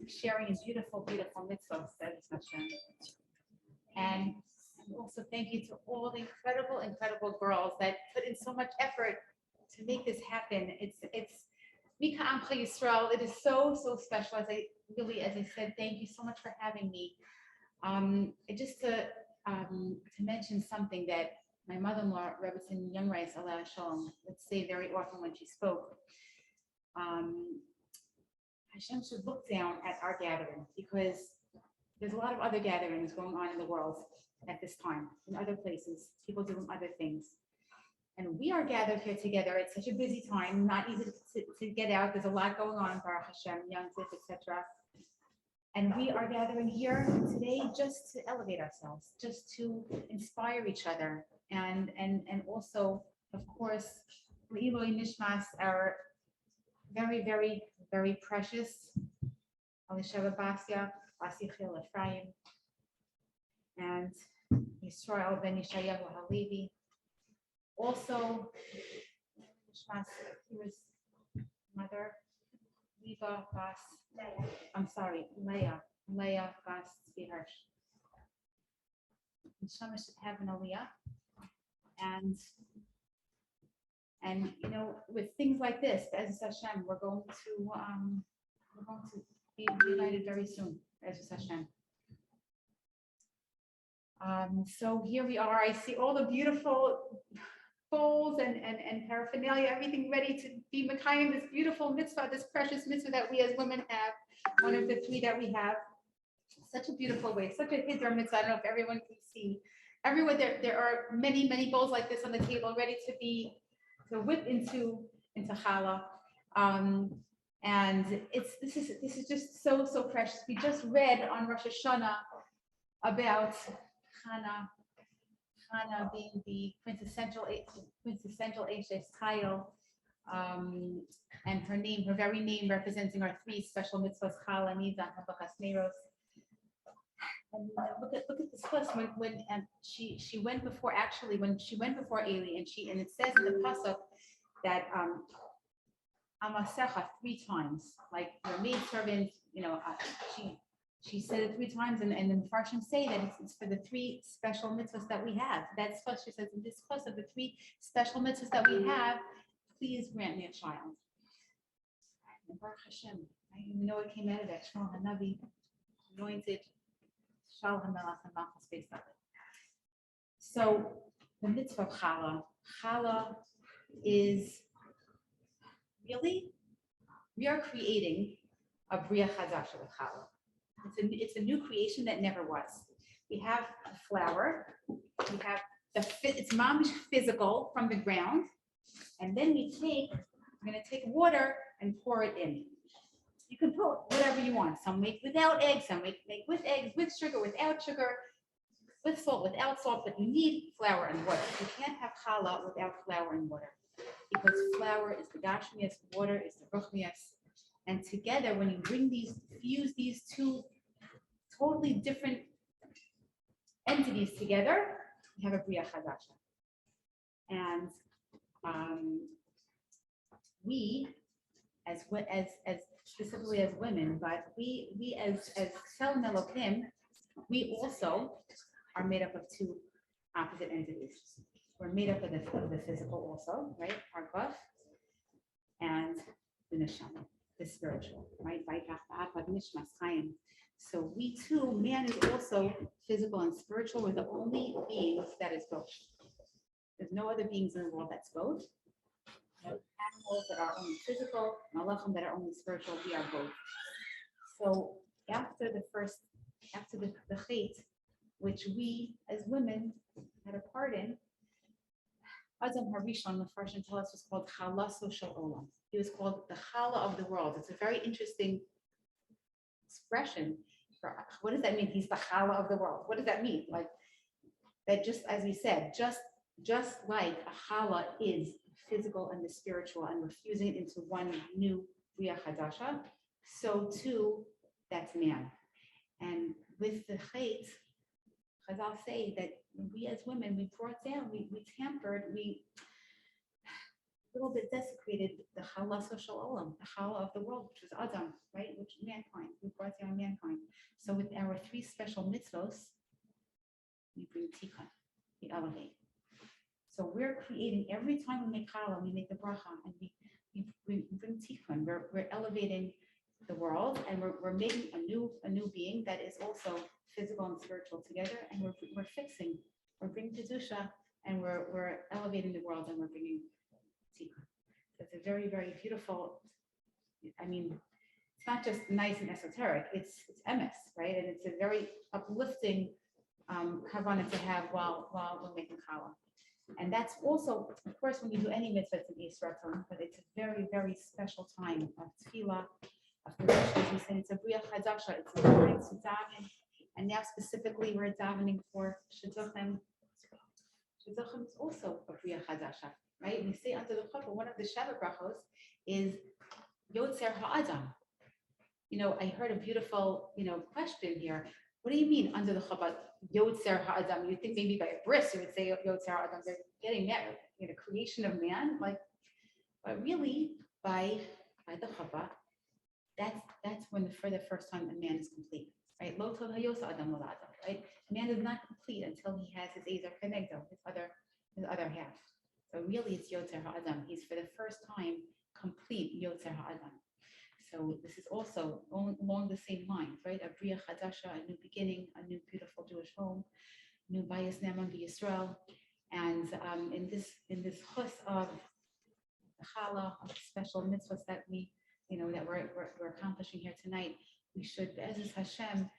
sharing a beautiful, beautiful mitzvah, says Hashem. And also thank you to all the incredible, incredible girls that put in so much effort to make this happen. It's Mika Amcha Yisrael. It is so, so special. As I said, thank you so much for having me. Just to mention something that my mother-in-law, Rebbetzin Jungreis, Allah Shalom, would say very often when she spoke. Hashem should look down at our gathering because there's a lot of other gatherings going on in the world at this time, in other places, people doing other things. And we are gathered here together. It's such a busy time, not easy to get out. There's a lot going on, Baruch Hashem, Young Tif, etc. And we are gathering here today just to elevate ourselves, just to inspire each other. And also, of course, Le'iloi Nishmas, our very, very, very precious Alisheva Basya, Asichil Ephraim, and Yisrael Ben Yishayahu Halevi. Also, Nishmas, he was mother, Leah Bas, Leah Bas Tzvihersh. Neshama should have an aliyah. And you know, with things like this, as Hashem, we're going to be united very soon, as Hashem. So here we are. I see all the beautiful bowls and paraphernalia, everything ready to be Mekayim, this beautiful mitzvah, this precious mitzvah that we as women have, one of the three that we have. Such a beautiful way, such a hiddur mitzvah. I don't know if everyone can see. Everywhere there are many, many bowls like this on the table, ready to whip into challah. And this is just so precious. We just read on Rosh Hashanah about Hannah being the quintessential Eshes Chayil, and her very name representing our three special mitzvahs, Challah, Nida, and Bachas Neiros. And look at this plus when she went before Eli, and it says in the pasuk that Amasecha 3 times, like your maidservant, she said it 3 times, and the Mefarshim say that it's for the 3 special mitzvahs that we have. That's what she says in this plus of the 3 special mitzvahs that we have. Please grant me a child. And Baruch Hashem, I even know it came out of that Shmuel Hanavi, anointed. So the mitzvah of challah is really, we are creating a bria chadasha with challah. It's a new creation that never was. We have the flour, we have it's mamish physical from the ground, and then we're going to take water and pour it in. You can put whatever you want. Some make without eggs, some make with eggs, with sugar, without sugar, with salt, without salt, but you need flour and water. You can't have challah without flour and water, because flour is the gashmias, water is the ruchnias, and together, when you fuse these 2 totally different entities together, you have a bria chadasha. And we, as specifically as women, but we as Tselem Elokim, we also are made up of 2 opposite entities. We're made up of the physical also, right? Our guf, and the neshama, the spiritual, right? So we too, man is also physical and spiritual. We're the only beings that is both. There's no other beings in the world that's both. Animals that are only physical, malachim that are only spiritual, we are both. So after the chait, which we as women had a part in, Adam Harishon, the Farshim tell us, was called Chalaso Shel Olam. He was called the Challah of the world. It's a very interesting expression. What does that mean? He's the Challah of the world. What does that mean? Like that, just as we said, just like a Challah is physical and the spiritual, and we're fusing it into one new Bria Chadasha, so too that's man. And with the chait, Chazal say that we as women, we brought down, we tampered, we little bit desecrated the challah social olam, the challah of the world, which is Adam, right? Which is mankind. We brought down mankind. So with our 3 special mitzvos, we bring tikkun, we elevate. So we're creating every time we make challah, we make the bracha, and we bring tikkun. We're elevating the world, and we're making a new being that is also physical and spiritual together, and we're fixing. We're bringing kedusha, and we're elevating the world, and we're bringing tikkun. So it's a very, very beautiful. I mean, it's not just nice and esoteric. It's emes, right? And it's a very uplifting kavanah to have while we're making challah. And that's also, of course, when you do any mitzvah, it's an Yisrael, but it's a very, very special time of tefillah, of Kedush, as we say, it's a Bria Chadasha, it's a time to daven. And now specifically, we're davening for Shidduchim. Shidduchim is also a Bria Chadasha, right? We say under the chuppah, one of the Shabbat brachos is Yotzer Ha'adam. I heard a beautiful, question here. What do you mean under the chuppah, Yotzer Ha'adam? You think maybe by a bris you would say Yotzer Ha'adam. They're getting married, creation of man, but really by the chuppah, that's when for the first time a man is complete, right? Lo tov hayosa adam lo adam, right? A man is not complete until he has his ezer kenegdo, his other half. So really, it's Yotzer Ha'adam. He's for the first time complete Yotzer Ha'adam. So this is also along the same lines, right? A Bria Chadasha, a new beginning, a new beautiful Jewish home, new Bayis Ne'eman B'Yisrael, and in this chus of the challah, of the special mitzvahs that that we're accomplishing here tonight, we should, Be'ezus Hashem,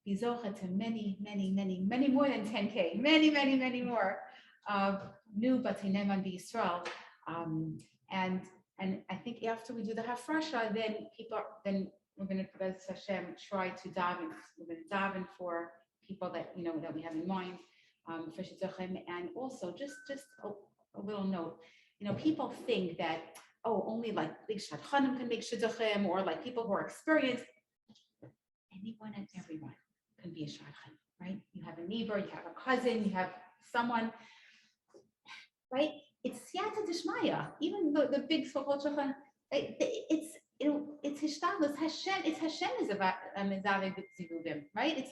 be zocha to many, many, many, many more than 10K, many, many, many more of new Batei Ne'eman B'Yisrael, and I think after we do the hafrasha, then we're going to, Be'ezus Hashem, try to daven. We're going to daven for people that that we have in mind for shidduchim, and also just a little note. People think that only like big shadchanim can make shidduchim, or like people who are experienced. Anyone and everyone can be a shadchan, right? You have a neighbor, you have a cousin, you have someone, right? It's siyata dishmaya. Even the big so-called shadchan, it's hishtadlus. Hashem is about mezaveh b'tzivuvim, right?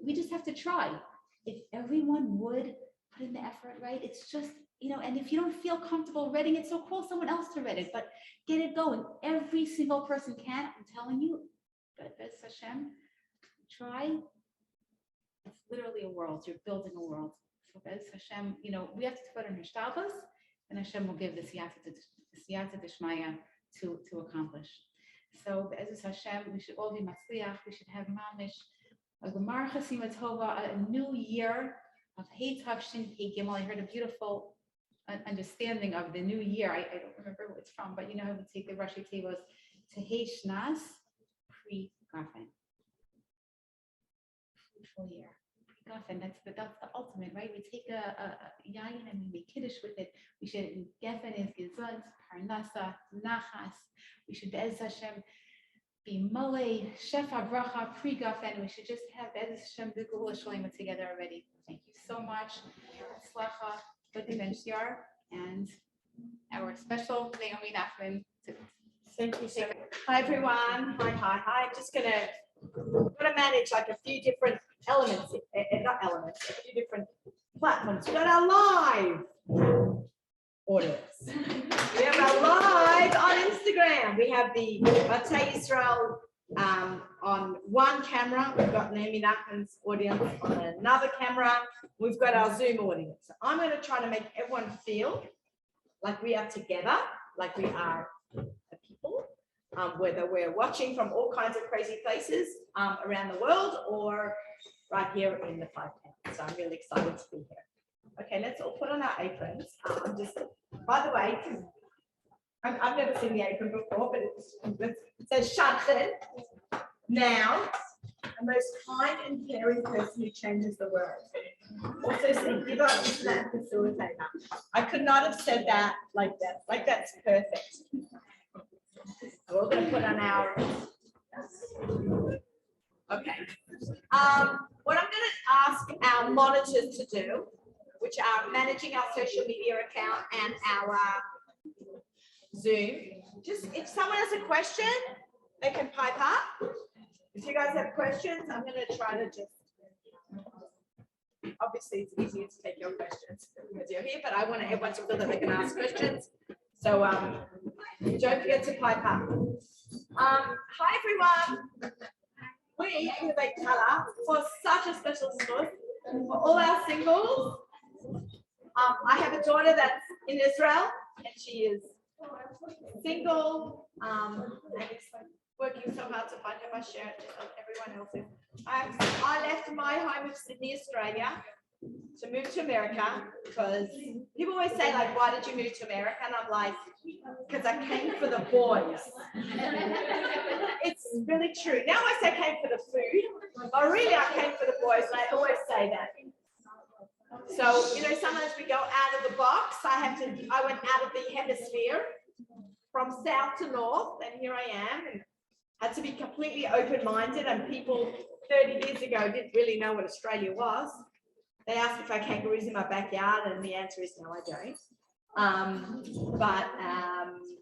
We just have to try. If everyone would put in the effort, right? It's just, and if you don't feel comfortable reading it, so call someone else to read it, but get it going. Every single person can. I'm telling you, but Be'ezus Hashem, try. It's literally a world. You're building a world. So Be'ezus Hashem, we have to put in hishtadlus, and Hashem will give the siyata d'shmaya to accomplish. So Be'ezus Hashem, we should all be matzliach. We should have mamish, a gemar chasima tova, a new year of Hey Tavshin Hey Gimel. I heard a beautiful understanding of the new year. I don't remember who it's from, but how we take the Rashi Tevos to Hey Shnas Pri Gafen. Fruitful year. Pri Gafen, that's the ultimate, right? We take a yayin and we make kiddush with it. We should, Gefen is Gezut, Parnasa, Nachas. We should, Be'ezus Hashem, be Malay, Shefa Bracha, Pri Gafen. We should just have Be'ezus Hashem, the Gula Shalema together already. Thank you so much. Slacha, B'Teven Shiar, and our special Naomi Nachman. Thank you so much. Hi everyone. Hi. I'm just gonna manage like a few different elements, a few different platforms. We've got our live audience. We have our live on Instagram. We have the Batei Yisrael on one camera. We've got Naomi Nachman's audience on another camera. We've got our Zoom audience. So I'm going to try to make everyone feel like we are together, like we are a people, whether we're watching from all kinds of crazy places around the world or right here in the 5 towns. So I'm really excited to be here. Okay, let's all put on our aprons. By the way, I've never seen the apron before, but it says shadchan. Now, the most kind and caring person who changes the world. Also said, give up to that facilitator. I could not have said that like that. Like that's perfect. We're going to put on our. Okay. What I'm going to ask our monitors to do, which are managing our social media account and our Zoom. Just if someone has a question, they can pipe up. If you guys have questions, I'm going to try to just. Obviously, it's easier to take your questions because you're here, but I want everyone to feel that they can ask questions. So don't forget to pipe up. Hi everyone. We innovate Challah for such a special source for all our singles. I have a daughter that's in Israel, and she is single and is working so hard to find her my share. Everyone else is. I left my home of Sydney, Australia, to move to America because people always say, like, why did you move to America? And I'm like, because I came for the boys. It's really true. Now I say I came for the food, but really I came for the boys, and I always say that. So, you know, sometimes we go out of the box. I went out of the hemisphere from south to north, and here I am, and had to be completely open-minded, and people 30 years ago didn't really know what Australia was. They asked if I had kangaroos in my backyard, and the answer is no, I don't. But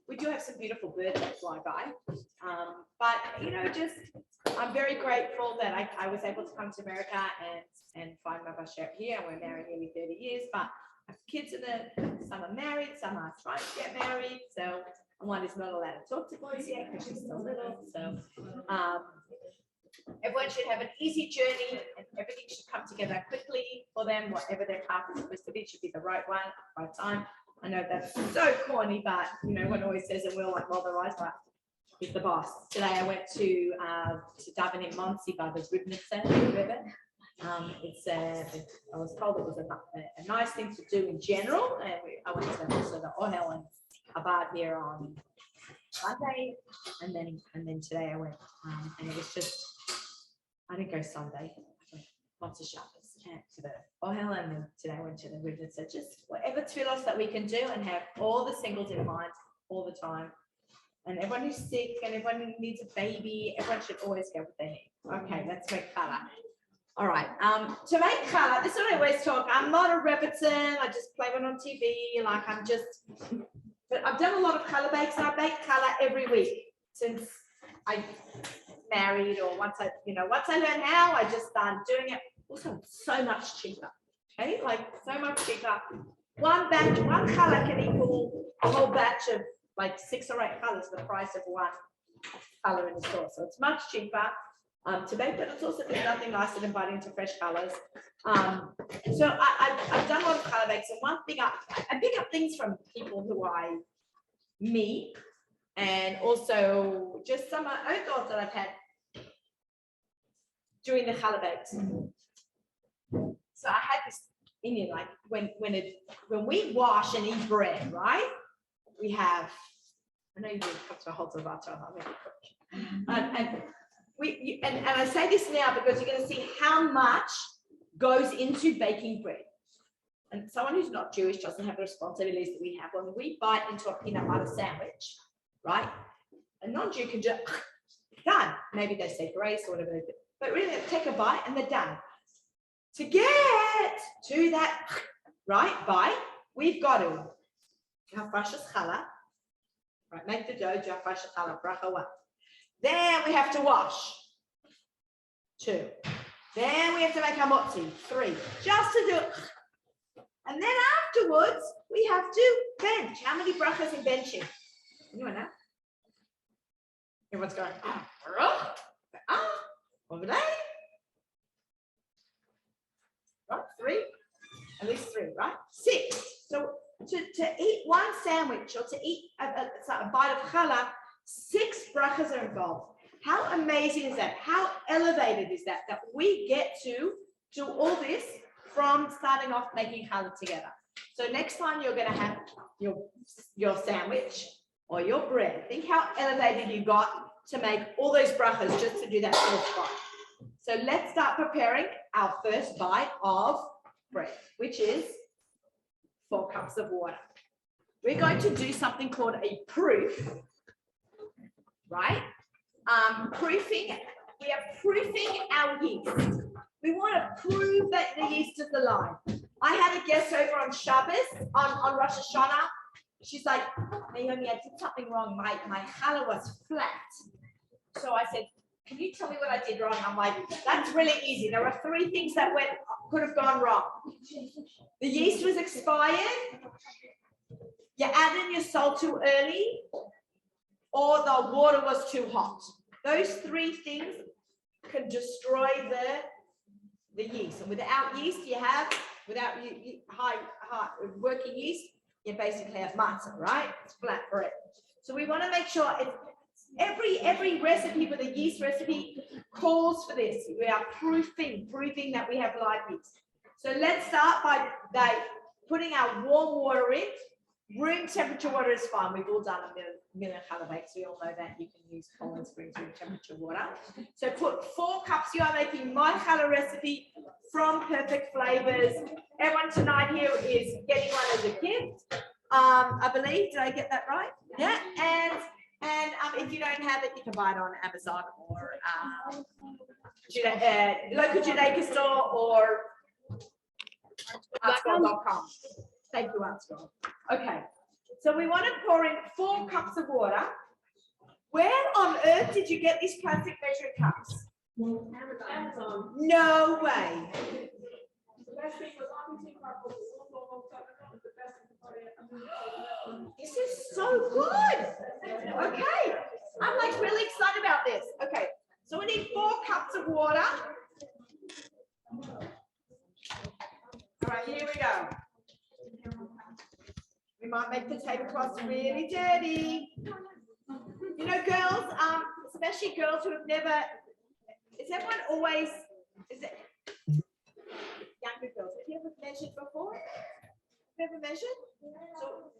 we do have some beautiful birds that fly by. But, you know, just, I'm very grateful that I was able to come to America and find my bashert here. We're married nearly 30 years, but I have kids some are married, some are trying to get married. So one is not allowed to talk to boys yet because she's still little. So everyone should have an easy journey, and everything should come together quickly for them. Whatever their path is supposed to be should be the right one, right time. I know that's so corny, but you know, one always says, and we'll like roll their eyes, but he's the boss. Today I went to Davin in Monsey by the Ribnitzer River. I was told it was a nice thing to do in general, and I went to also the Ohel and Chabad here on Sunday, and then today I went, and it was just, I didn't go Sunday, I went lots of Shabbos to the Ohel, and then today I went to the Ribnitzer. So just whatever tefillos that we can do, and have all the singles in mind all the time. And everyone who's sick and everyone who needs a baby, everyone should always get what they need. Okay, let's make challah. All right, to make challah, this is what I always talk. I'm not a Rebbitzin, I just play one on TV, like but I've done a lot of challah bakes, and I bake challah every week since I married, or once I learned how, I just started doing it. Also, so much cheaper, okay? Like so much cheaper. One challah can equal a whole batch of like 6 or 8 chalahs, the price of one challah in the store. So it's much cheaper to bake, but it's also, there's nothing nicer than biting into fresh chalahs. So I've done a lot of challah bakes, and I pick up things from people who I meet, and also just some own thoughts that I've had during the challah bakes. So I had this in you, like when we wash and eat bread, right? We have, I know you didn't come to a whole vato, I'm really quick. And I say this now because you're going to see how much goes into baking bread. And someone who's not Jewish doesn't have the responsibilities that we have. When we bite into a peanut butter sandwich, right? A non-Jew can just, done. Maybe they say grace or whatever they do. But really, they take a bite and they're done. To get to that, right, bite, we've got to Jaffa challah, right? Make the dough, Jaffa challah, bracha 1. Then we have to wash, 2. Then we have to make our motzi, 3. Just to do it. And then afterwards, we have to bench. How many brachas in benching? Anyone know? Everyone's going, over there. Right, 3. At least 3, right? 6. So to eat one sandwich, or to eat a bite of challah, 6 brachas are involved. How amazing is that? How elevated is that? That we get to do all this from starting off making challah together. So next time you're going to have your sandwich or your bread, think how elevated you got to make all those brachas just to do that first bite. So let's start preparing our first bite of bread, which is 4 cups of water. We're going to do something called a proof, right? Proofing, we are proofing our yeast. We want to prove that the yeast is alive. I had a guest over on Shabbos, on Rosh Hashanah, she's like, Naomi, I did something wrong. My challah was flat. So I said, can you tell me what I did wrong? I'm like, that's really easy. There were 3 things that could have gone wrong. The yeast was expired. You added your salt too early, or the water was too hot. Those 3 things can destroy the yeast. And without yeast, without high working yeast, you basically have matzah, right? It's flat bread. So we want to make sure every recipe with a yeast recipe calls for this. We are proving that we have live yeast. So let's start by putting our warm water in. Room temperature water is fine. We've all done a million challah bakes. We all know that you can use Poland Springs room temperature water. So put 4 cups. You are making my challah recipe from Perfect Flavors. Everyone tonight here is getting one as a gift. I believe. Did I get that right? Yeah. And if you don't have it, you can buy it on Amazon or local Judaica store or artscroll.com. Thank you, Artscroll. Okay, so we want to pour in 4 cups of water. Where on earth did you get these plastic measuring cups? Amazon. No way. This is so good. Okay, I'm like really excited about this. Okay, so we need 4 cups of water. All right, here we go. We might make the tablecloths really dirty. You know, girls, especially girls who have never, is everyone always, is it, younger girls, have you ever measured before? Have you ever measured? So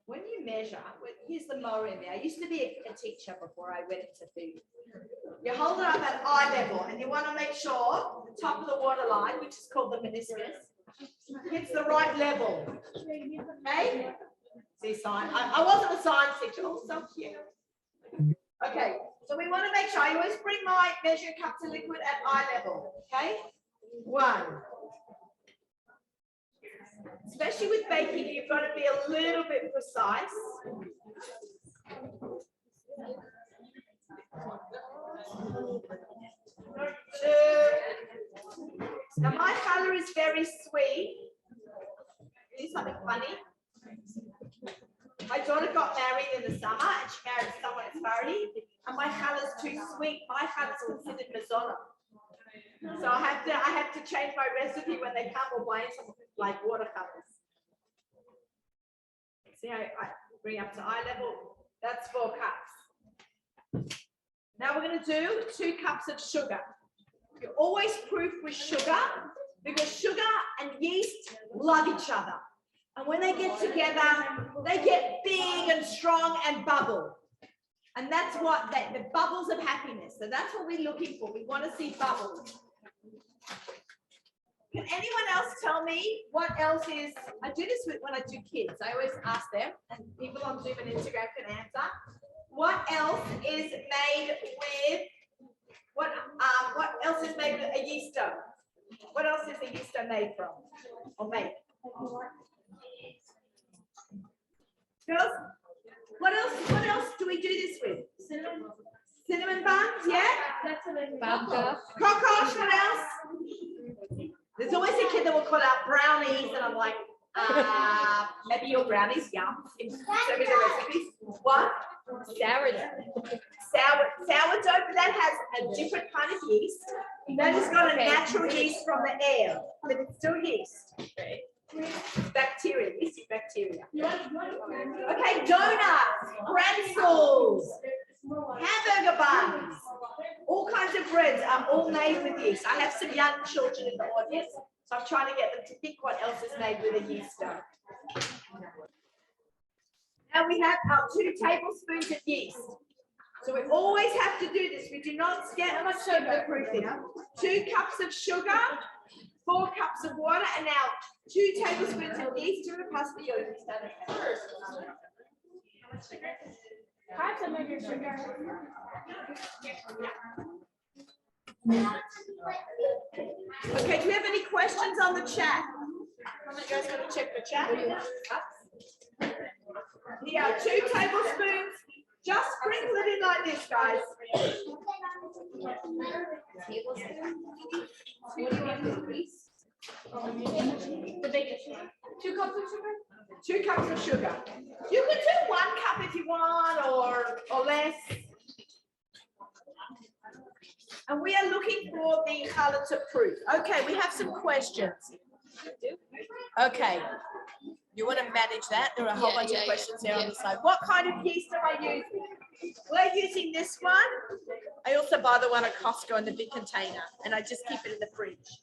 when you measure, here's the mower in there. I used to be a teacher before I went into food. You hold it up at eye level and you want to make sure the top of the water line, which is called the meniscus, hits the right level. Okay? See, sign. I wasn't a science teacher. Oh, so cute. Okay, so we want to make sure I always bring my measuring cup to liquid at eye level. Okay? 1. Especially with baking, you've got to be a little bit precise. 2. Now my challah is very sweet. Here's something funny. My daughter got married in the summer and she married someone in Sephardi, and my challah is too sweet. My challah is considered mazona. So I have to change my recipe when they come or buy some like watercolors. See how I bring up to eye level? That's 4 cups. Now we're going to do 2 cups of sugar. You always proof with sugar because sugar and yeast love each other. And when they get together, they get big and strong and bubble. And that's what the bubbles of happiness. So that's what we're looking for. We want to see bubbles. Can anyone else tell me what else is? I do this when I do kids. I always ask them, and people on Zoom and Instagram can answer. What else is made with what else is made with a yeast dough? What else is a yeast dough made from or made? Girls, what else do we do this with? Cinnamon buns, yeah? Kokosh, what else? There's always a kid that will call out brownies, and I'm like, maybe your brownies, yum. In so many recipes. What? Sourdough. Sourdough, but that has a different kind of yeast. That has got a natural yeast from the air, but it's still yeast. Bacteria, yeast is bacteria. Okay, donuts, pretzels, hamburger buns, all kinds of breads are all made with yeast. I have some young children in the audience, so I'm trying to get them to think what else is made with a yeast dough. Now we have our 2 tablespoons of yeast. So we always have to do this. We do not skip the proofing. 2 cups of sugar, 4 cups of water, and now 2 tablespoons of yeast to the pasta yolk. Okay, do we have any questions on the chat? You guys want to check the chat? Here are 2 tablespoons. Just sprinkle it in like this, guys. Tablespoon. What do you want to grease? The baking sugar. 2 cups of sugar? 2 cups of sugar. You could do 1 cup if you want, or less. And we are looking for the challah proof. Okay, we have some questions. Okay. You want to manage that? There are a whole bunch of questions there on the side. What kind of yeast am I using? We're using this one. I also buy the one at Costco in the big container, and I just keep it in the fridge.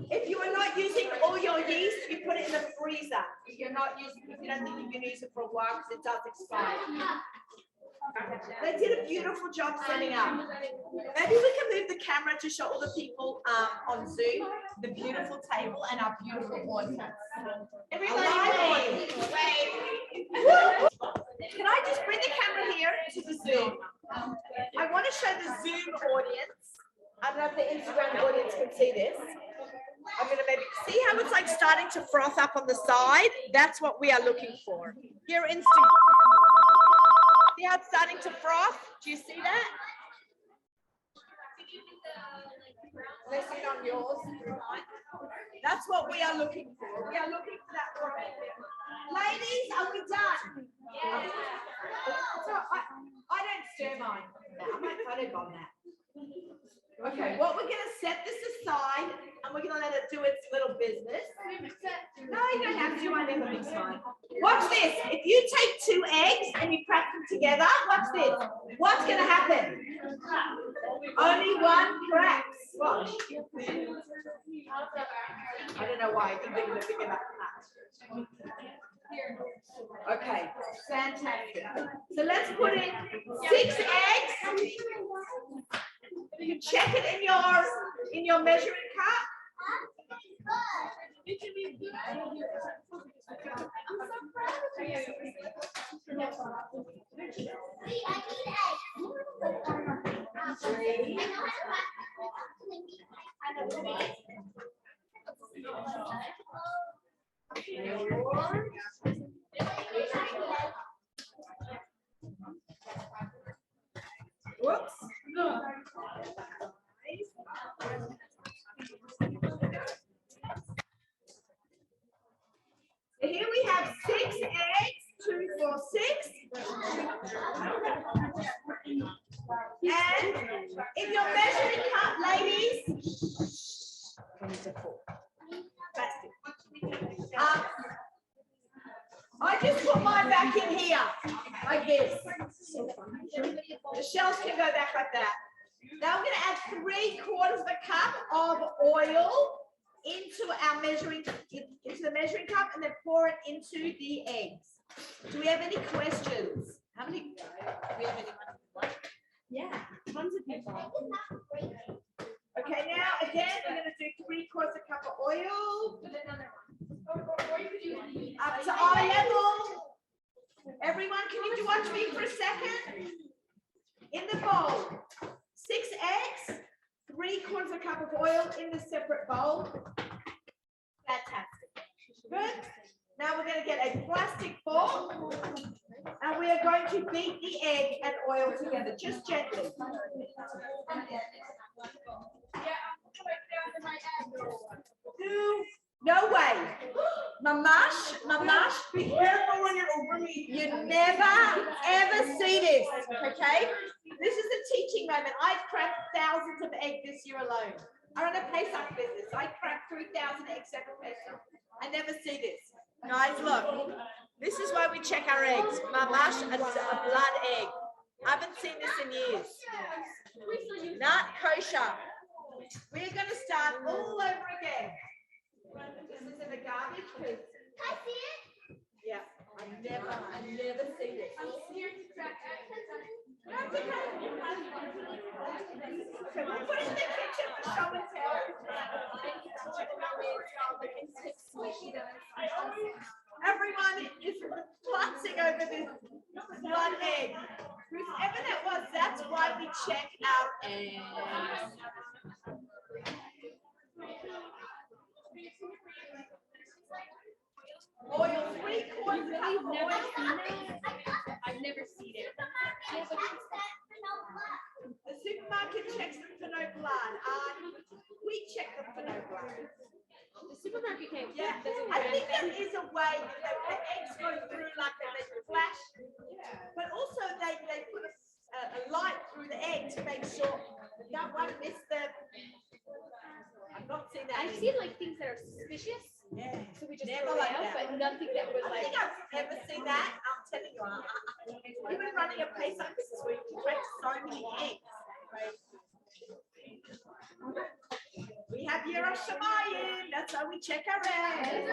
If you are not using all your yeast, you put it in the freezer. If you don't think you can use it for a while because it does expire. They did a beautiful job setting up. Maybe we can move the camera to show all the people on Zoom the beautiful table and our beautiful audience. Everybody wave. Can I just bring the camera here to the Zoom? I want to show the Zoom audience. I don't know if the Instagram audience can see this. I'm going to maybe see how it's like starting to froth up on the side. That's what we are looking for. Here, Instagram. See how it's starting to froth? Do you see that? Let's see it on yours. That's what we are looking for. We are looking for that froth. Ladies, are we done? Yeah. So I don't stir mine. I might photo bomb that. Okay, what we're going to set this aside and we're going to let it do its little business. No, you don't have to. I never mix mine. Watch this. If you take 2 eggs and you crack them together, watch this. What's going to happen? Only one cracks. Watch. I don't know why. I think they're going to figure that out. Okay, fantastic. So let's put in 6 eggs. You check it in your measuring cup. I'm so proud of you. Whoops. Here we have 6 eggs, 2, 4, 6. And if you're measuring cup, ladies, I just put mine back in here, like this. The shells can go back like that. Now I'm going to add 3/4 of a cup of oil into the measuring cup, and then pour it into the eggs. Do we have any questions? How many? Do we have anyone? Yeah, tons of people. Okay, now again, we're going to do 3/4 a cup of oil. Up to eye level. Everyone, can you watch me for a second? In the bowl, 6 eggs, 3/4 a cup of oil in the separate bowl. Fantastic. Good. Now we're going to get a plastic fork and we are going to beat the egg and oil together, just gently. No way. Mamash, be careful when you're over me. You never, ever see this, okay? This is a teaching moment. I've cracked thousands of eggs this year alone. I run a Pesach business. I cracked 3,000 eggs every Pesach. I never see this. Guys, look. This is why we check our eggs. Mamash, a blood egg. I haven't seen this in years. Not kosher. We're going to start all over again. This is in the garbage. Can I see it? Yeah. I never see this. I'm scared to crack eggs. That's okay. Okay, we'll put it in the kitchen for show and tell. Everyone is plotting over this blood egg. Whoever that was, that's why we check our eggs. Oil, 3/4 cup of oil. I've never seen it. The supermarket checks them for no blood. We check them for no blood. The supermarket can't. Yeah, Doesn't I think there is a way that the eggs go through like they flash, but also they put a light through the egg to make sure that one miss the. I've not seen that. I've seen like things that are suspicious. Yeah. So we just Never throw it like out, that. but nothing that would I like. think I've ever seen that. I'm telling you, even running a Pesach business where you track so many eggs. We have Yerosh Shamayim. That's how we check our eggs.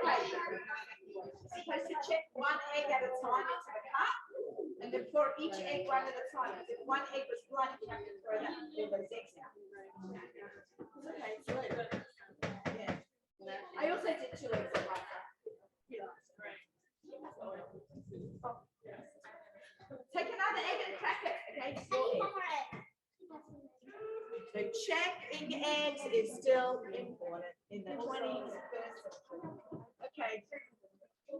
Okay. Supposed to check one egg at a time into the cup, and then pour each egg one at a time. If one egg was bloody, you have to throw that all those eggs out. Okay, it's good. Yeah. I also did 2 eggs at once. Take another egg and crack it. Okay, just your egg. So checking eggs is still important in the 21st century. Okay,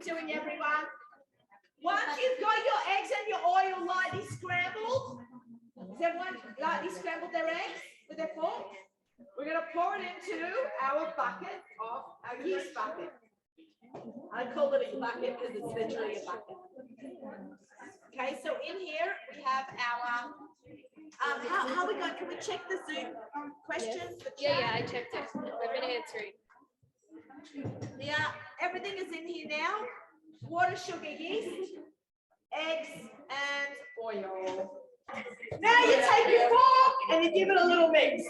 doing everyone. Once you've got your eggs and your oil lightly scrambled, has everyone lightly scrambled their eggs with their fork? We're going to pour it into our bucket of our yeast bucket. I call it a bucket because it's literally a bucket. Okay, so in here we have our. How we going? Can we check the Zoom questions? The Yeah, I checked it. I've been answering. Yeah, everything is in here now. Water, sugar, yeast, eggs, and oil. Now you take your fork and you give it a little mix.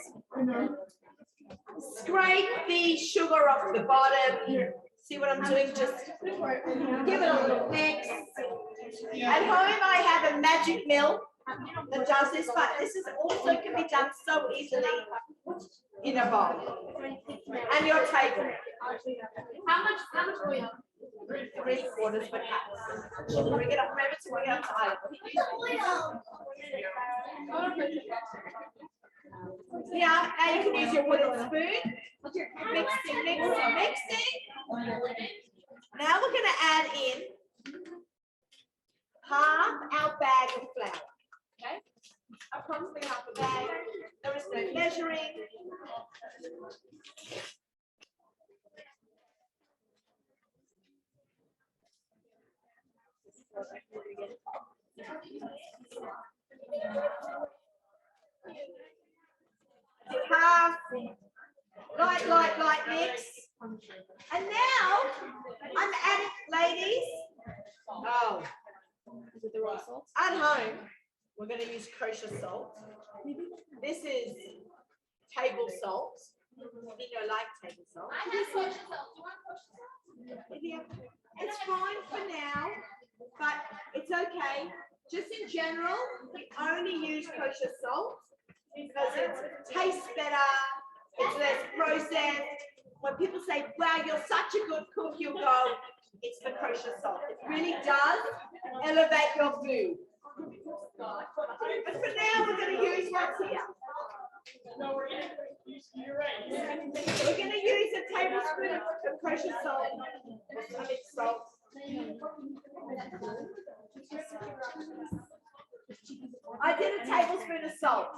Scrape the sugar off the bottom. See what I'm doing? Just give it a little mix. At home, I have a magic mill that does this, but this is also can be done so easily in a bowl. And your table. How much oil? 3/4 of a cup. Bring it up, remember to bring it up to eye. Yeah, now you can use your wooden spoon. Mixing. Now we're going to add in half our bag of flour. Okay? Approximately half a bag. There is no measuring. Half, light mix. And now I'm adding, ladies. Oh, Is it the raw salt? at home, we're going to use kosher salt. This is table salt. You like table salt. I have kosher salt. Do you want kosher salt? Yeah, it's fine for now, but it's okay. Just in general, we only use kosher salt because it tastes better, it's less processed. When people say, wow, you're such a good cook, you'll go, it's the kosher salt. It really does elevate your food. But for now, we're going to use what's here. No, we're going to use Jungreis. We're going to use a tablespoon of kosher salt, or stomach salt. I did a tablespoon of salt.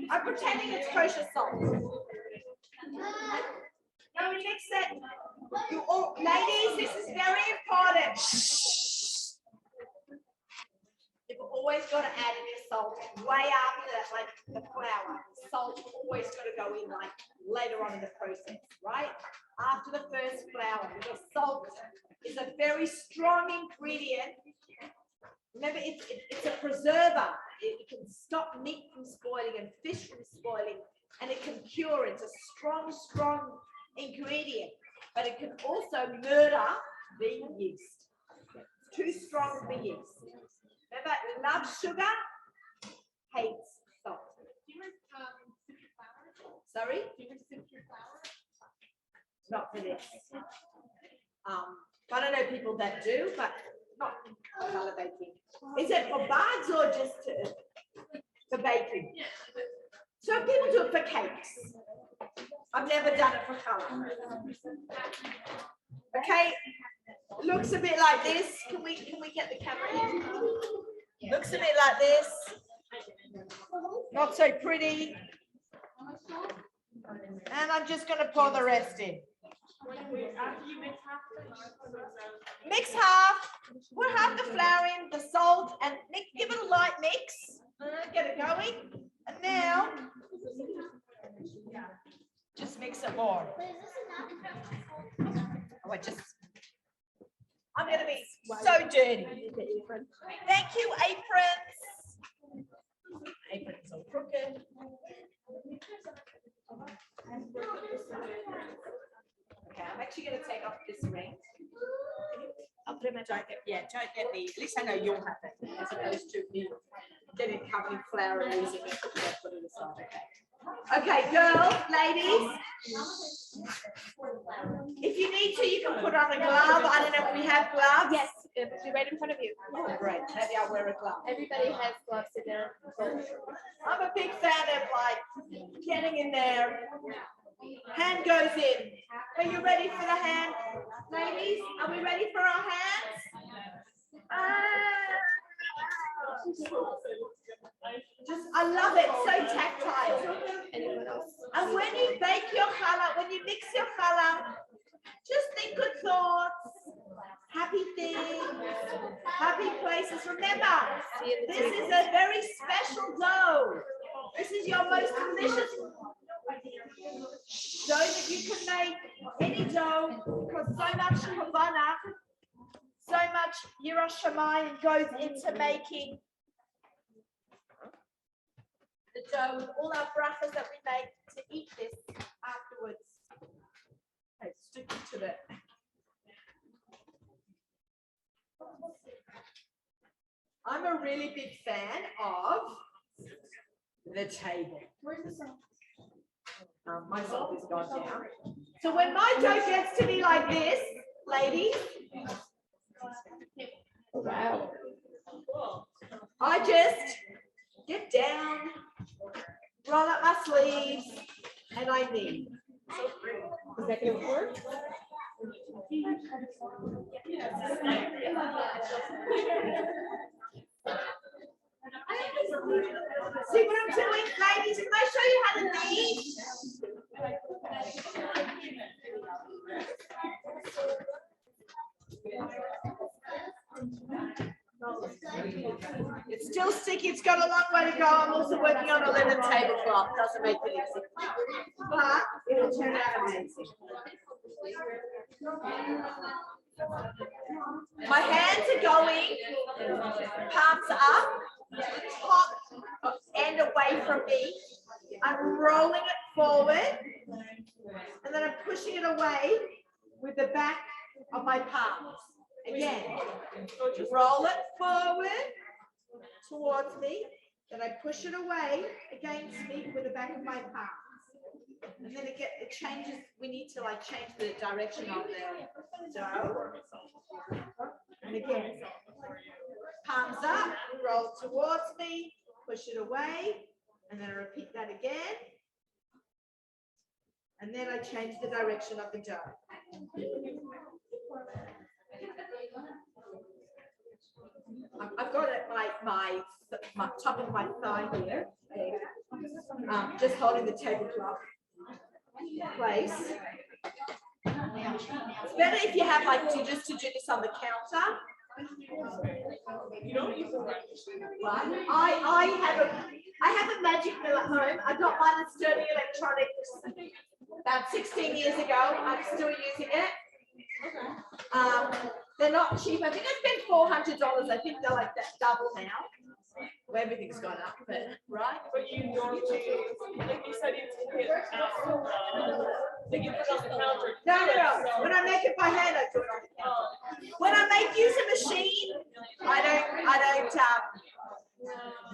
I'm pretending it's kosher salt. Now we mix it. You all, ladies, this is very important. You've always got to add in your salt way after that, like the flour. Salt always got to go in like later on in the process, right? After the first flour, because salt is a very strong ingredient. Remember, it's a preserver. It can stop meat from spoiling and fish from spoiling, and it can cure. It's a strong ingredient, but it can also murder the yeast. It's too strong for yeast. Remember, loves sugar, hates salt. Do you sift your flour? Sorry? Do you sift your flour? Not for this. But I know people that do, but not color baking. Is it for bugs or just for baking? So people do it for cakes. I've never done it for color. Okay, looks a bit like this. Can we get the camera in? Looks a bit like this. Not so pretty. And I'm just going to pour the rest in. Mix half. Put half the flour in, the salt, and give it a light mix. Get it going. And now, just mix it more. Oh, I'm going to be so dirty. Thank you, aprons. Aprons are crooked. Okay, I'm actually going to take off this ring. I'll put it in my jacket. Yeah, don't get me. At least I know you'll have it, as opposed to me getting covered in flour and losing it. Put it aside. Okay, girls, ladies. If you need to, you can put on a glove. I don't know if we have gloves. Yes, it'll be right in front of you. Oh, great. Maybe I'll wear a glove. Everybody has gloves in their bowl. I'm a big fan of like getting in there. Hand goes in. Are you ready for the hand, ladies? Are we ready for our hands? I love it. So tactile. Anyone else? And when you bake your challah, when you mix your challah, just think good thoughts, happy things, happy places. Remember, this is a very special dough. This is your most delicious dough that you can make, any dough, because so much kavanah, so much yiras shamayim goes into making the dough with all our brachas that we make to eat this afterwards. Okay, sticking to it. I'm a really big fan of the table. My salt is gone down. So when my dough gets to be like this, ladies, Wow. I just get down, roll up my sleeves, and I knead. Is that going to work? See what I'm doing, ladies? Can I show you how to knead? It's still sticky. It's got a long way to go. I'm also working on a linen tablecloth. Doesn't make it easy, but it'll turn out amazing. My hands are going, palms up, top end away from me. I'm rolling it forward, and then I'm pushing it away with the back of my palms. Again, roll it forward towards me, then I push it away against me with the back of my palms. And then it changes, we need to like change the direction of the dough. And again, palms up, roll towards me, push it away, and then I repeat that again. And then I change the direction of the dough. I've got it my top of my thigh here, just holding the tablecloth in place. It's better if you have like just to do this on the counter. Right. I have a magic mill at home. I got mine at Sterling Electronics about 16 years ago. I'm still using it. They're not cheap. I think I spent $400. I think they're like that double now. Well, everything's gone up, but right? But you normally, like you said, you take it out. Like you put it on the counter. No. When I make it by hand, I do it on the counter. When I make use of machine, I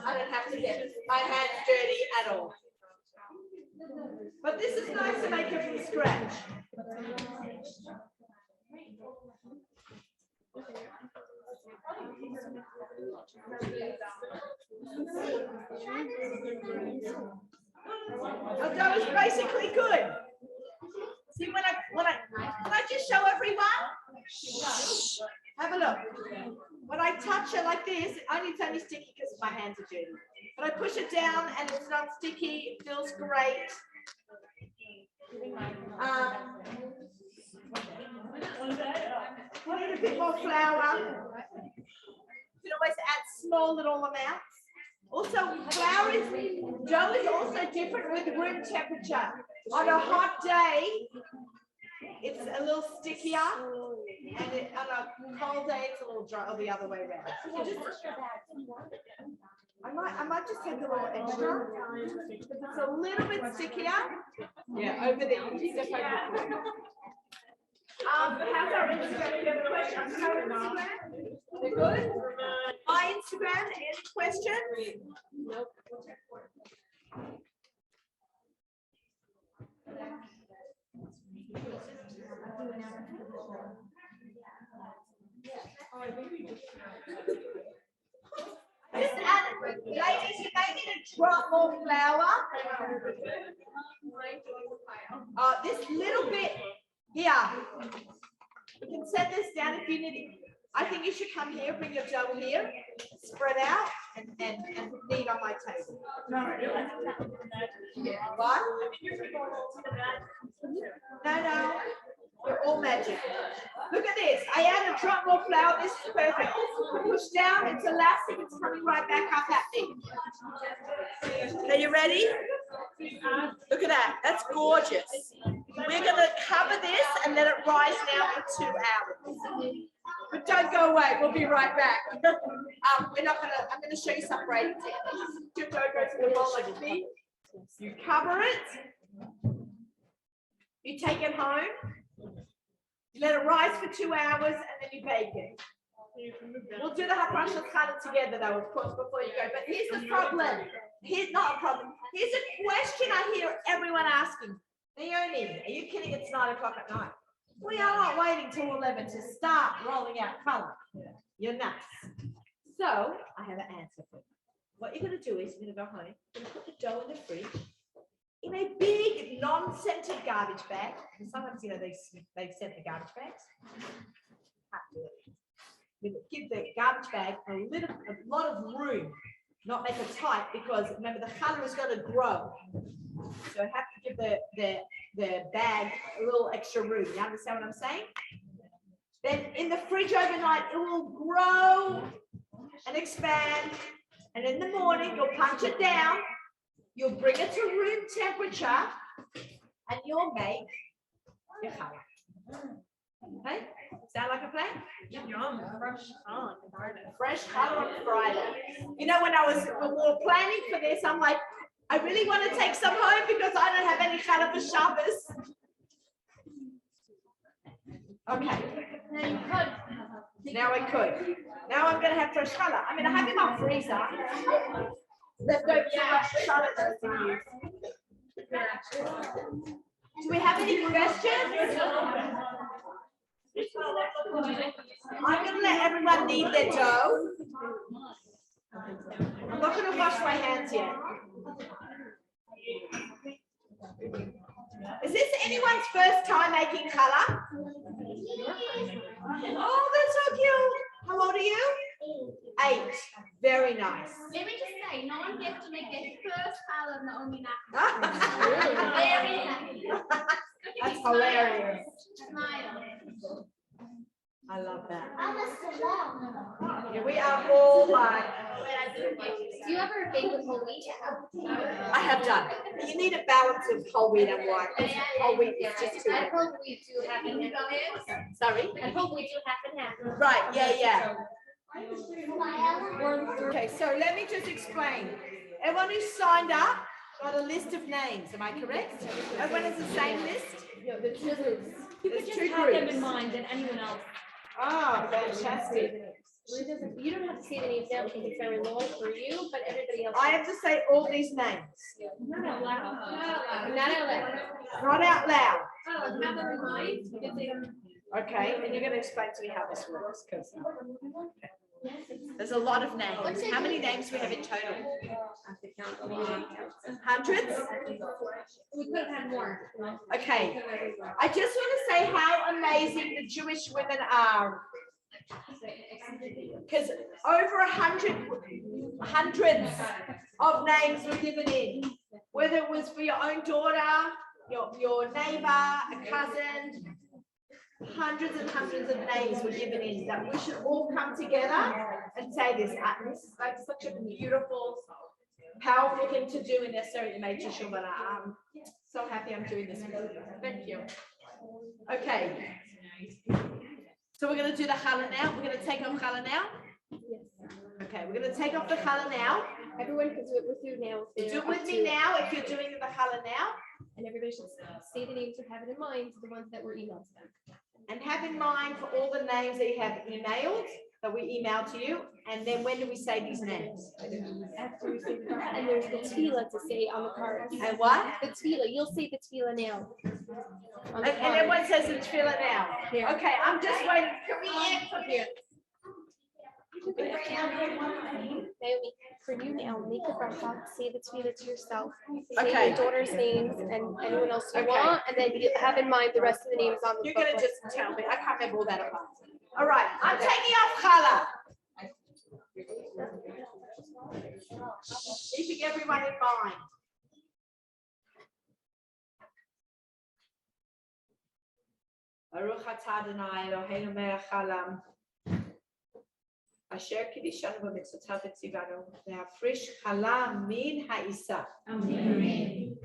don't have to get my hands dirty at all. But this is nice to make it from scratch. Our dough is basically good. See when can I just show everyone? Shh. Have a look. When I touch it like this, it's only sticky because my hands are dirty. But I push it down and it's not sticky. It feels great. I need a bit more flour. You can always add small little amounts. Also, dough is also different with room temperature. On a hot day, it's a little stickier, and on a cold day, it's a little dry, or the other way around. I might just take a little extra, because it's a little bit stickier. Yeah, over there. You step over there. How's our Instagram? Do you have a question? They're good? My Instagram, any questions? Nope. Just add it. Ladies, you may need to drop more flour. This little bit here. You can set this down if you need it. I think you should come here, bring your dough here, spread out, and knead on my table. What? No. You're all magic. Look at this. I add a drop more flour. This is perfect. Push down. It's elastic. It's coming right back up at me. Are you ready? Look at that. That's gorgeous. We're going to cover this and let it rise now for 2 hours. But don't go away. We'll be right back. We're not going to. I'm going to show you some bread. Your dough goes in the bowl like me. You cover it. You take it home. You let it rise for 2 hours and then you bake it. We'll do the hafrash challah together though, of course, before you go. But here's the problem. Here's not a problem. Here's a question I hear everyone asking. Naomi, are you kidding? It's 9 o'clock at night. We are not waiting till 11 to start rolling out challah. You're nuts. So I have an answer for you. What you're going to do is you're going to go home, you're going to put the dough in the fridge in a big non-scented garbage bag. And sometimes, you know, they scent the garbage bags. Give the garbage bag a lot of room, not make it tight, because remember the challah is going to grow. So I have to give the bag a little extra room. You understand what I'm saying? Then in the fridge overnight, it will grow and expand. And in the morning, you'll punch it down. You'll bring it to room temperature, and you'll make your challah. Okay? Sound like a plan? Yum. Fresh on Friday. Fresh challah on Friday. You know, when we were planning for this, I'm like, I really want to take some home because I don't have any challah for Shabbos. Okay. Now I could. Now I'm going to have fresh challah. I mean, I have in my freezer. Leftover challah to use. Do we have any questions? I'm going to let everyone knead their dough. I'm not going to wash my hands yet. Is this anyone's first time making challah? Oh, that's so cute. How old are you? 8. Very nice. Let me just say, no one gets to make their first challah of Naomi Nachman. Very happy. That's hilarious. Smile. I love that. Yeah, we are all like. Do you ever bake with whole wheat? I have done. You need a balance of whole wheat and white. Whole wheat is just too. At home we do half and half. Sorry? At home we do half and half. Right, yeah. Okay, so let me just explain. Everyone who signed up got a list of names, am I correct? Everyone has the same list? No, the two groups. You could just have them in mind than anyone else. Oh, fantastic. You don't have to say the names now because it's very long for you, but everybody else. I have to say all these names. Not out loud. Not out loud. Not out loud. Oh, have them in mind. Okay, and you're going to explain to me how this works, because there's a lot of names. How many names do we have in total? count a lot. Hundreds? We could have had more. Okay. I just want to say how amazing the Jewish women are. Because over hundreds of names were given in, whether it was for your own daughter, your neighbor, a cousin, hundreds and hundreds of names were given in that we should all come together and say this. This is like such a beautiful, powerful thing to do in necessarily made tissue, but I'm so happy I'm doing this with you. Thank you. Okay. So we're going to do the challah now. We're going to take off challah now. Okay, we're going to take off the challah now. Everyone can do it with you now. Do it with me now if you're doing the challah now. And everybody should say the names or have it in mind, the ones that were emailed to them. And have in mind for all the names that you have emailed, that we emailed to you. And then when do we say these names? After we say the card. And there's the tefillah to say on the card. And what? The tefillah. You'll say the tefillah now. And everyone says the tefillah now. Here. Okay, I'm just waiting. Here. Naomi, for you now, make a bracha, say the tefillah to yourself. Say Okay. your daughter's names and anyone else you Okay. want, and then you have in mind the rest of the names on the You're going to booklet. just tell me. I can't remember all that apart. All right, I'm taking off challah. Keeping everyone in mind. Baruch atah Adonai Eloheinu melech haolam. Asher kiddushanu b'mitzvotav v'tzivanu להפריש חלה מן העיסה. Amen.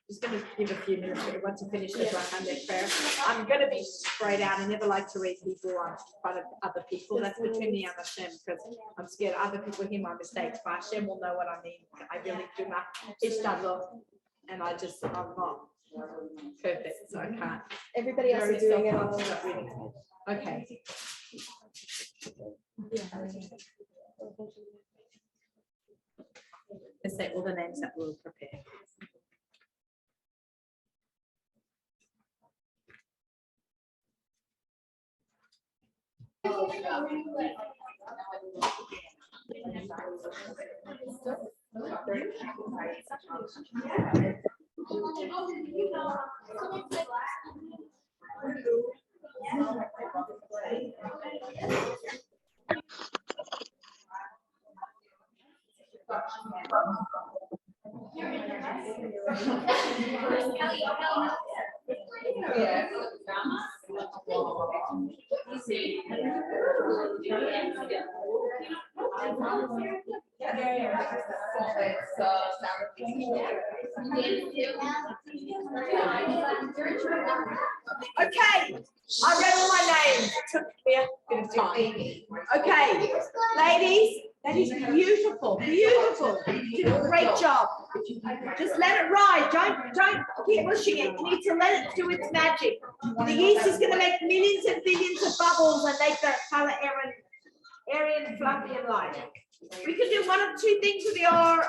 Just going to give a few minutes for everyone to finish the bracha and their prayer. I'm going to be straight out. I never like to read people in front of other people. That's between me and Hashem, because I'm scared other people hear my mistakes. But Hashem will know what I mean. I really do not ishtadlot, and I'm not perfect, so I can't. Everybody else is doing it all. Okay. Let's say all the names that we'll prepare. Okay, I read all my names. It took me a bit of time. Okay, ladies, that is beautiful, beautiful. You did a great job. Just let it ride. Don't keep pushing it. You need to let it do its magic. The yeast is going to make millions and billions of bubbles and make the color airy and fluffy and light. We can do one of two things with your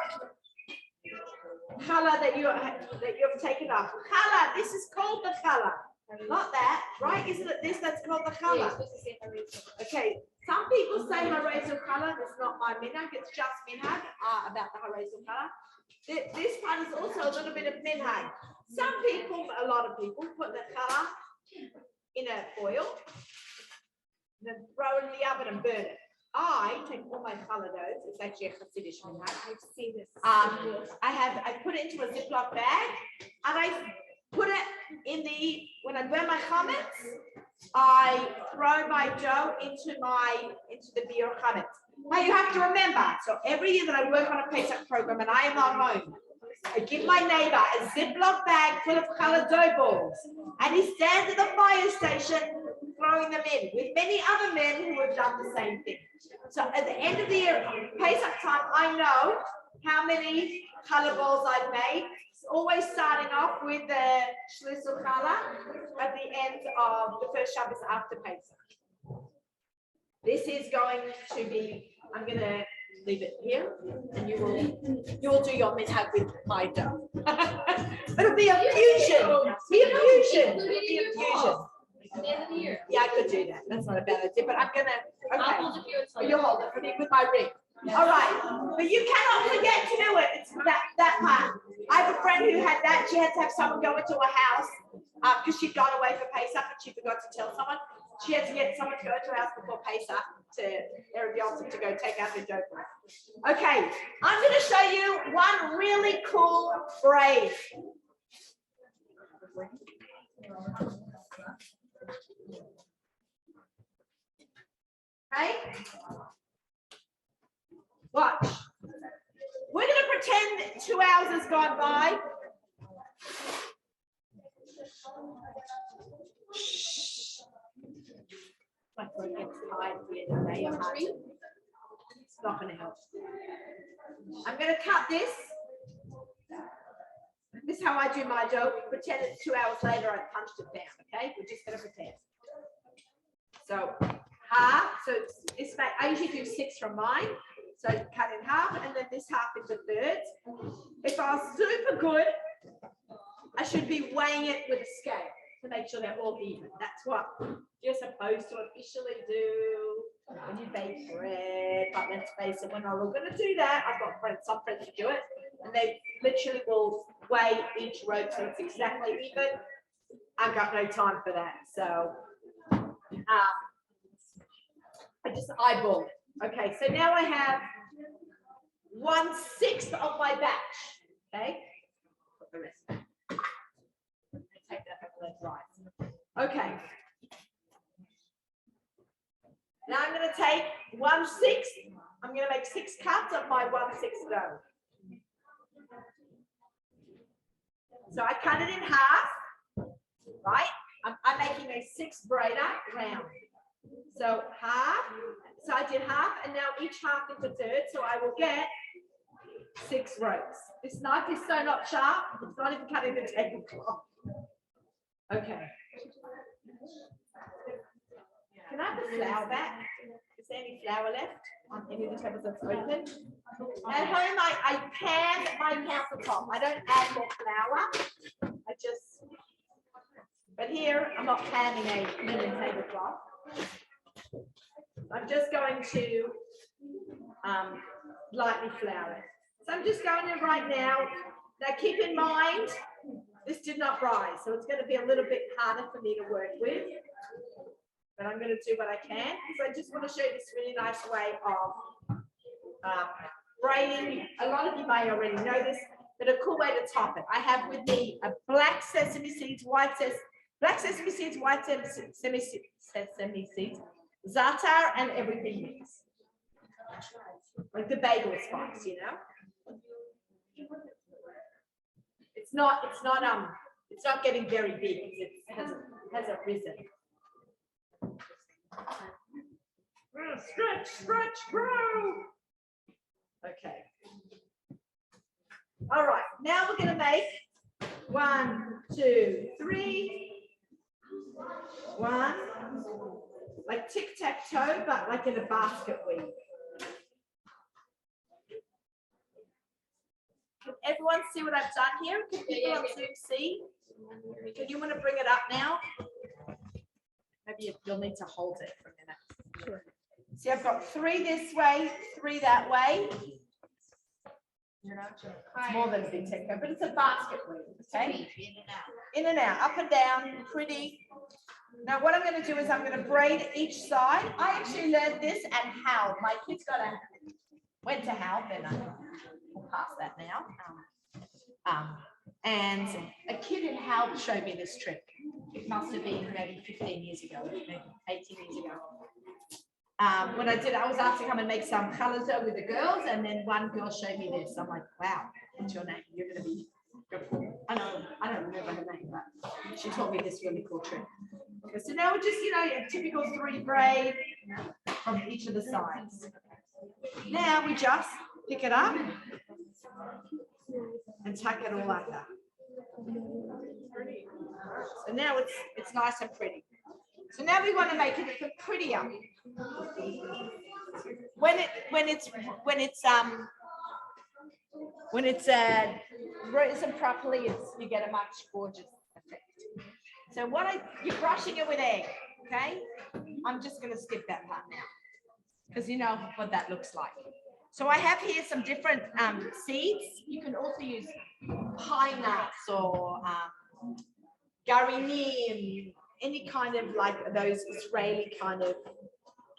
color that you have taken off. Color. This is called the color. Not that, right? Isn't it this that's called the color? Okay. Some people say Harazel color. That's not my minhag. It's just minhag about the Harazel color. This part is also a little bit of minhag. Some people, a lot of people, put the color in a foil, and then throw it in the oven and burn it. I take all my color doughs. It's actually a Hasidic minhag. I've seen this. I put it into a Ziploc bag, and I put it in when I burn my chametz, I throw my dough into the beer chametz. Now you have to remember, so every year that I work on a Pesach program and I am not home, I give my neighbor a Ziploc bag full of colored dough balls, and he stands at the fire station throwing them in with many other men who have done the same thing. So at the end of the year, Pesach time, I know how many color balls I've made. It's always starting off with the shlisel challah at the end of the first Shabbos after Pesach. This is going to be, I'm going to leave it here, and you will do your minhag with my dough. It'll be a fusion. Be a fusion. Be a fusion. Yeah, I could do that. That's not a bad idea, but I'm going to, okay. You hold it for me with my ring. All right, but you cannot forget to do it. It's that part. I have a friend who had that. She had to have someone go into a house because she'd gone away for Pesach and she forgot to tell someone. She had to get someone to go to her house before Pesach to Erev Yom to go take out her dough. Okay, I'm going to show you one really cool braid. Okay. Watch. We're going to pretend 2 hours has gone by. My throat gets tired at the end of the day. It's not going to help. I'm going to cut this. This is how I do my dough. Pretend it's 2 hours later I punched it down. Okay, we're just going to pretend. So half. So this I usually do 6 from mine. So cut in half, and then this half into thirds. If I was super good, I should be weighing it with a scale to make sure they're all even. That's what you're supposed to officially do when you bake bread. But let's face it, we're not all going to do that. I've got some friends who do it, and they literally will weigh each rope so it's exactly even. I've got no time for that, so I just eyeball it. Okay, so now I have 1/6 of my batch. Okay, put the rest back. Take that back, let dry. Okay. Now I'm going to take 1/6. I'm going to make 6 cuts of my 1/6 dough. So I cut it in half. Right? I'm making a 6 braider round. So half. So I did half, and now each half into thirds. So I will get 6 ropes. This knife is so not sharp. It's not even cutting the tablecloth. Okay. Can I have the flour back? Is there any flour left on any of the tables that's open? At home, I pan my countertop. I don't add more flour. I just, but here I'm not panning a linen tablecloth. I'm just going to lightly flour it. So I'm just going in right now. Now keep in mind, this did not rise, so it's going to be a little bit harder for me to work with. But I'm going to do what I can. So I just want to show you this really nice way of braiding. A lot of you may already know this, but a cool way to top it. I have with me a black sesame seeds, white sesame seeds, za'atar, and everything mixed. Like the bagel spice, you know. it's not getting very big. It hasn't risen. Stretch, grow. Okay. All right, now we're going to make 1, 2, 3. 1, like tic-tac-toe, but like in a basket weave. Can everyone see what I've done here? Can people on Zoom see? Can you want to bring it up now? Maybe you'll need to hold it for a minute. Sure. See, I've got 3 this way, 3 that way. It's more than a big tic-tac, but it's a basket weave, okay? In and out, up and down, pretty. Now what I'm going to do is I'm going to braid each side. I actually learned this at Hal. My kids went to Hal, then we'll pass that now. And a kid in Hal showed me this trick. It must have been maybe 15 years ago, maybe 18 years ago. What I did, I was asked to come and make some challah with the girls, and then one girl showed me this. I'm like, wow, what's your name? You're going to be, I don't remember her name, but she taught me this really cool trick. Okay, so now we're just, a typical 3 braid from each of the sides. Now we just pick it up and tuck it all like that. So now it's nice and pretty. So now we want to make it even prettier. When it's frozen properly, you get a much gorgeous effect. So you're brushing it with egg, okay? I'm just going to skip that part now because you know what that looks like. So I have here some different seeds. You can also use pine nuts or garinim, any kind of like those Israeli kind of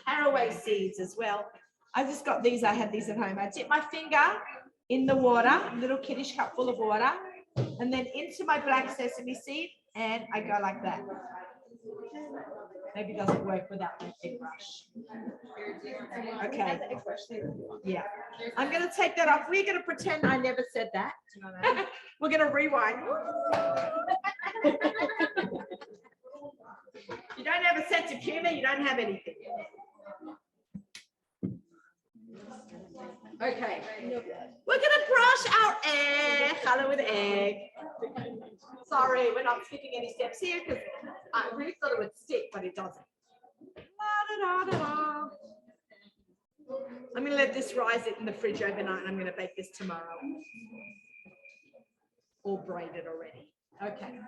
caraway seeds as well. I just got these. I had these at home. I dip my finger in the water, a little kiddish cup full of water, and then into my black sesame seed, and I go like that. Maybe it doesn't work without my big brush. Okay. Yeah. I'm going to take that off. We're going to pretend I never said that. We're going to rewind. You don't have a sense of humor, you don't have anything. Okay. We're going to brush our egg, challah with egg. Sorry, we're not skipping any steps here because I really thought it would stick, but it doesn't. I'm going to let this rise in the fridge overnight and I'm going to bake this tomorrow. All braided already. Okay.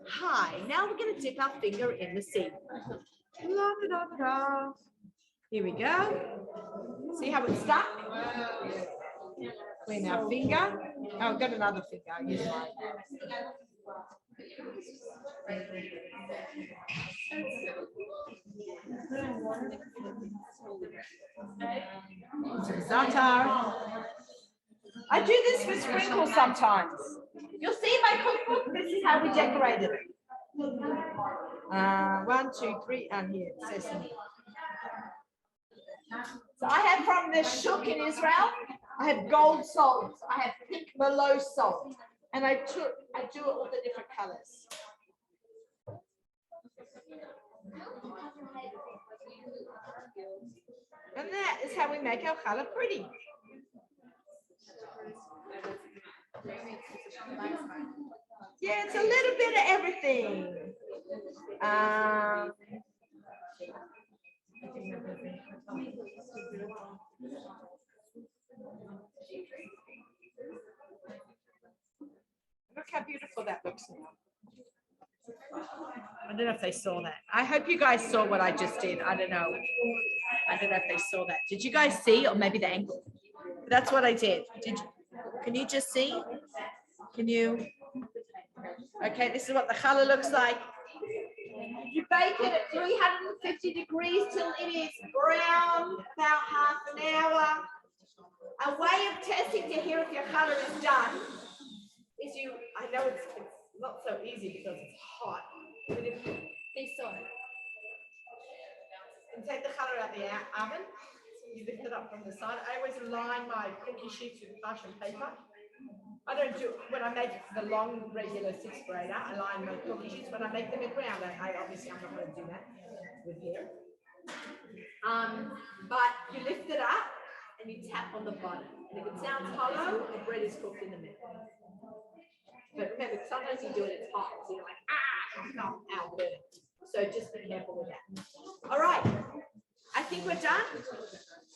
Hi, now we're going to dip our finger in the seed. Here we go. See how it's stuck? Clean our finger. Oh, I've got another finger. I'll use mine. Some za'atar. I do this with sprinkles sometimes. You'll see in my cookbook, this is how we decorate it. 1, 2, 3, and here, sesame. So I have from the shuk in Israel, I have gold salt, I have pink Merlot salt, and I do it all the different colors. And that is how we make our challah pretty. Yeah, it's a little bit of everything. Look how beautiful that looks now. I don't know if they saw that. I hope you guys saw what I just did. I don't know. I don't know if they saw that. Did you guys see? Or maybe the angle. That's what I did. Can you just see? Can you? Okay, this is what the challah looks like. You bake it at 350 degrees till it is brown, about half an hour. A way of testing to hear if your challah is done is I know it's not so easy because it's hot, but if they saw it. And take the challah out the oven, you lift it up from the side. I always line my cookie sheets with parchment paper. I don't do, when I make the long regular sixth grader, I line my cookie sheets, when I make them in round, I obviously I'm not going to do that with here. But you lift it up and you tap on the bottom. And if it sounds hollow, the bread is cooked in the middle. But remember, sometimes you do it, it's hot, so you're like, no, ow, burn it. So just be careful with that. All right, I think we're done.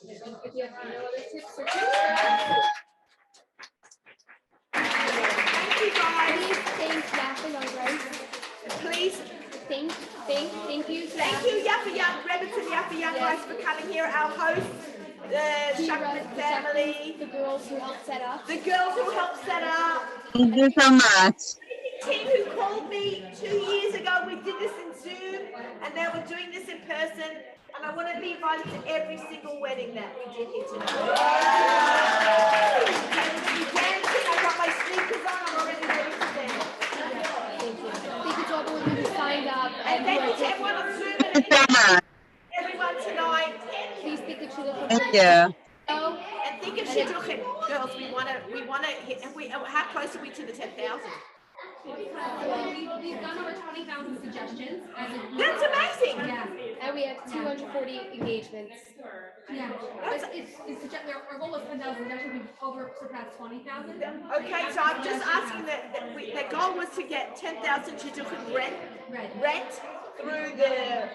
If you have no other tips or tricks, Thank you guys. please thank Yaffa Jungreis. Please, Thank you. thank you, Yaffa Young, Rebbitt and Yaffa Young guys for coming here, our hosts, the Shuckman family, The girls who helped set up. the girls who helped set up, Thank you so much. team who called me 2 years ago. We did this in Zoom, and now we're doing this in person. And I want to be invited to every single wedding that we did here tonight. I'm going to be dancing. I got my sneakers on. I'm already ready to dance. Thank you to all the women who signed up. And thank you to everyone on Zoom and Thank you so much. everyone tonight. Please think of Shidduchim. Thank you. Oh, And think of Shidduchim. Girls, we want to hit, and how close are we to the 10,000? We've done over 20,000 suggestions. That's amazing. Yeah. and we have 240 engagements. Yeah. Our goal was 10,000 suggestions. We've over surpassed 20,000. Okay, so I'm just asking that the goal was to get 10,000 Shidduchim rent through the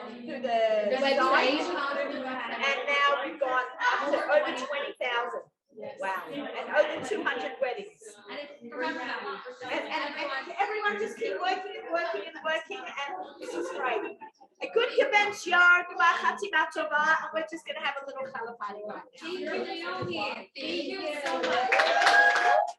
Website. site, and now we've gone up to over 20,000. Wow, and over 200 weddings. And it's forever value. And everyone just keep working and working and working, and this is great. A good event, yard, and we're just going to have a little color party right now. Thank you, Naomi. Thank you so much.